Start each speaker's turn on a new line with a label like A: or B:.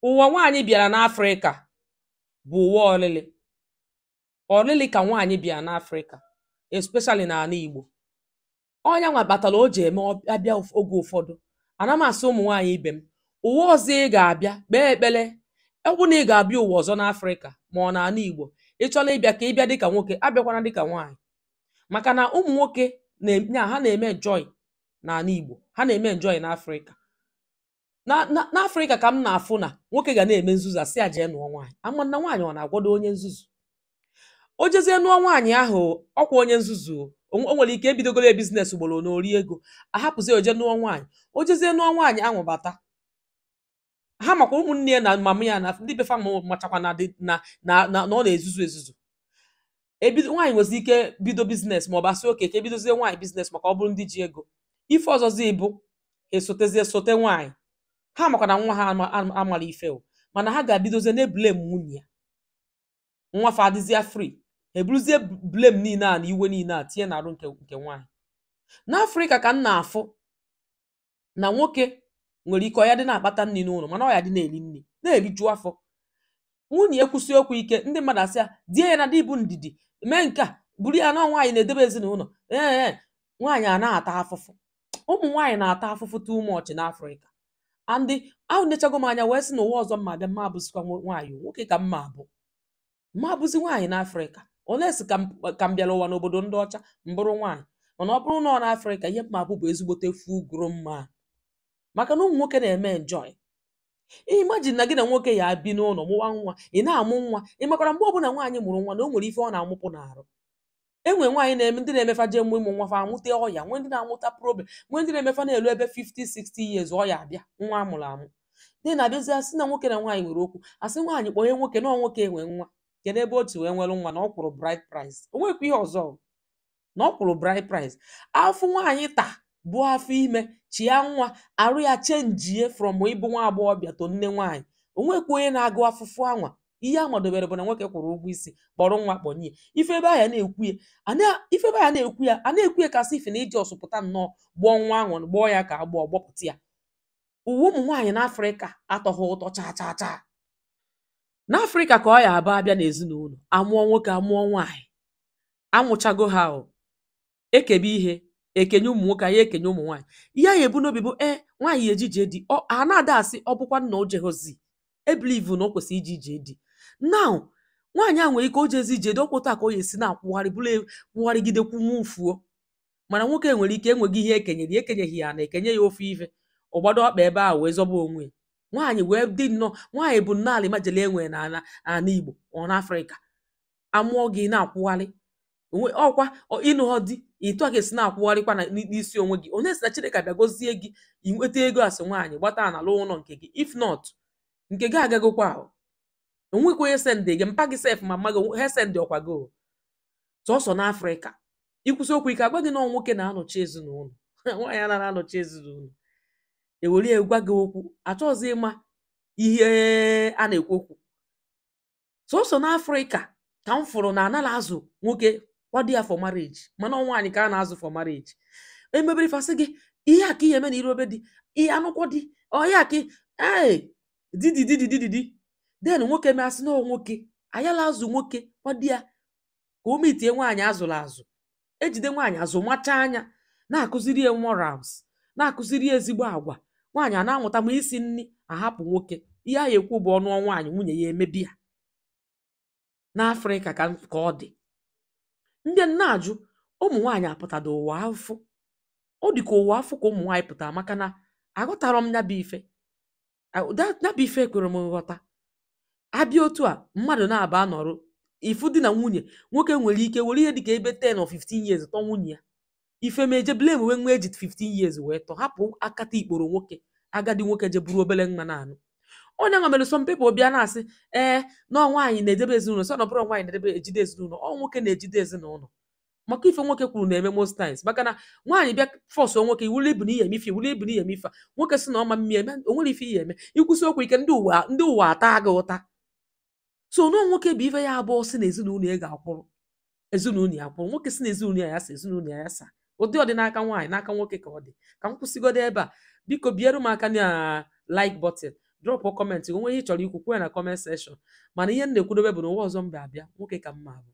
A: ụwa nwaanyị bịara n'Afrịka bụ ụwa ọlịlị. Ọlịlị ka nwaanyị bịara n'Afrịka, especially n'ala Igbo. Ọnya nwa kpatara o ji eme abịa oge ụfọdụ, ana m asị ụmụ nwaanyị ibe m, ụwa ọzọ ị ga-abịa kpee ekpere, egwu na ị ga-abịa ụwa ọzọ n'Afrịka ma ọ n'ala Igbo, ị chọrọ ịbịa ka ịbịa dịka nwoke, abịakwana dịka nwaanyị. Maka na ụmụ nwoke ha na-eme enjoy n'ala Igbo, ha na-eme enjoy n'Afrịka. N'Afrịka ka m na-afụ na nwoke ga na-eme nzuzu asị ya jee nụọ nwaanyị, ama na nwaanyị ọ na-agwado onye nzuzu. O jezie nụọ nwaanyị ahụ, ọkwa onye nzuzu, o nwere ike ebidogoro biznes ugboro na ori ego, ahapụzi oje nụọ nwaanyị. O jezie nụọ nwaanyị ahụ bata, ha makwa ụmụnne ya na mama ya na ndị befa machakwa na ọ na-ezuzu ezuzu. Nwaanyị nwezi ike bido biznes ma ọ bụ asị oke ka ebidozie nwaanyị biznes maka ọ bụrụ ndị ji ego. Ife ọzọzi bụ esotezie sote nwaanyị, ha makwa na nwa ha amala ife o, mana ha ga-abidozie na-ebulem nwunye ya. Nwa fa adịzịa free, eburuzie blame niile a na iwe niile a tinye n'arụ nke nwaanyị. N'Afrịka ka m na-afụ na nwoke nwere ike ọ ya dị na-akpata nri n'ụlọ, mana ọ ya dị na-eri nri na-eriju afọ. Nwunye ekwusi okwu ike, ndị mmadụ asị ya die ya na dị bụ ndidi, mee nke a, buru ya na nwaanyị na-edebe ezinụlọ. Nwaanyị a na-ata afụfụ. Ụmụ nwaanyị na-ata afụfụ too much n'Afrịka. Andị ahụ nechago m anya wee sị na ụwa ọzọ mma abịa mma abụzikwa nwaanyị, nwoke ka mma abụ mma abụzi nwaanyị n'Afrịka. Olesi ka m bịara ụwa n'obodo ndị ọcha mbụrụ nwaanyị, mana ọ bụrụ na ọ n'Afrịka ihe mma abụ bụ ezigbote fugoro mma, maka na ụmụ nwoke na-eme enjoy. Imagine na gị na nwoke ya bi n'ụlọ mụwa nwa, ị na-amụ nwa, ị makwara mgbe ọbụla nwaanyị mụrụ nwa na o nwere ife ọ na-amụpụ n'arụ. Enwe nwaanyị na-eme ndị na-emefa je mụ ịmụ nwa fa amụta ọya, nwee ndị na-amụta problem, nwee ndị na-emefa na-elu ebe 50-60 years ọya abịa nwa amụrụ amụ. Ndị na-abịazi asị na nwoke na nwaanyị nwere okwu, asị nwaanyị kpọnye nwoke na nwoke enwe nwa, kedu ebe otu wee nwere nwa na ọ kwụrụ bride price. O nwekwa ihe ọzọ na ọ kwụrụ bride price. Afọ nwaanyị taa bụ afọ ime chia nwa, arụ ya chenjie from ịbụ nwa agbọghọbịa to nne nwaanyị. O nwekwa onye na-agụ afụfụ anwa. Ihe amadobere bụ na nwoke kwụrụ ụgwọ isi kpọrọ nwa kpọnye ife ebe ahụ na-ekwu ya, a na-ekwu ya kasị ife na iji ọsụpụta nnọọ gbọọ nwa ahụ, gbọọ ya ka agbọọ gbọpụta ya. Uwe ụmụ nwaanyị n'Afrịka atọghị ụtọ chaa. N'Afrịka ka ọ ya abịa n'ezinụlọ, amụọ nwoke amụọ nwaanyị, amụchago ha ekebe ihe ekenye ụmụ nwoke, anyị ekenye ụmụ nwaanyị. Ihe anyị ebu n'obi bụ nwaanyị ejije di, ha na-ada asị ọ bụkwa nna o jehozi ebilivu na o kwesịrị iji ije di. Now nwaanyị a nwere ike o jezi ije dị ọkwụta ka o yesi na-akwụgharị bụrụ kwụgharịgidekwu nwufuo, mana nwoke nwere ike enweghị ihe ekenyeghị ya na ekenye ya ofe ife ụgbado ọkpa ebe ahụ wee zọba onwe ya. Nwaanyị wee dị nnọọ, nwaanyị bụ nnọọ alimajele enwe n'ala Igbo ọ n'Afrịka. Amụọ gị na-akwụgharị ọkwa ịnụ ọ dị ịtụ a ga-esi na-akwụgharịkwa n'isi onwe gị. Onye si na Chineke abịa gozie gị inweta ego asị nwaanyị gbata na lụọ ụlọ nke gị, if not nke gị agagokwa ahụ. Onwekwa onye sendị gị, mpa gị sef ma mma gị ha sendị ọkwago. Sọsọ n'Afrịka ikwusi okwu ike agwa gị na nwoke na-anọchi ezinụlọ, nwaanyị anaghị anọchi ezinụlọ. Ewere gwa gị okwu achọghịzi ịma ihe a na-ekwu okwu. Sọsọ n'Afrịka ka m fụrụ na anaghị azụ nwoke kwado ya for marriage, mana nwaanyị ka a na-azụ for marriage. Emebere fasị gị ihe a ka ihe eme na irobe dị ihe anụkwọ dị ọya ka didi den nwoke masị na nwoke anyala azụ nwoke kwado ya ka o metie nwaanyị azụrụ azụ, ejide nwaanyị azụ macha anya, na-akụziri ya morals, na-akụziri ya ezigbo agwa. Nwaanyị a na-amụta ma isi nri ahapụ nwoke. Ihe a ekwu bụ ọnụ nwaanyị nwunye ya emebi ya. N'Afrịka ka ọ dị. Ndị na-ajụ ụmụ nwaanyị apụtado ụwa afọ. Ọ dị ka ụwa afọ ka ụmụ nwaanyị pụtara, maka na aghọtara m nyabụ ife ekwere m nghọta. Abịa otu a mmadụ na-aba nọrụ ifu di na nwunye, nwoke nwere ike were ihe dịka ebe 10 or 15 years tọ nwunye ya. Ife meje blame wee nwe eji 15 years wee tọ, hapụ akata ikporo nwoke, agadi nwoke je buru obele nwa na-anụ. Onye nwa mere some people bịa na-asị na nwaanyị na-edebe ezinụlọ, sọ na ọbụrụ nwaanyị na-edebe ejide ezinụlọ, ọ nwoke na-ejide ezinụlọ. Maka ife nwoke kwuru na-eme most times, maka na nwaanyị bịa force nwoke iwulu ibu na ihe emife, iwulu ibu na ihe emife. Nwoke sị na ọma mmiri eme, o nwere ife ihe eme. Ikwusi okwu ike ndị ụwa ata gị ụta. So no nwoke bụ ife ya abụọ si na ezinụlọ ya ga-akwụrụ, ezinụlọ ya akwụrụ. Nwoke si na ezinụlọ ya sa, ezinụlọ ya sa. Ụdị ọ dị n'aka nwaanyị, n'aka nwoke ka ọ dị. Ka m kwụsịgodo ebe a, biko biere m aka na like button, drọpụ kọmentị onwe ihe ị chọrọ ikwu kwuo ya na kọment sekshọn mana ihe m na-ekwudobe bụ na ụwa ọzọ mba abịa nwoke ka mma bụ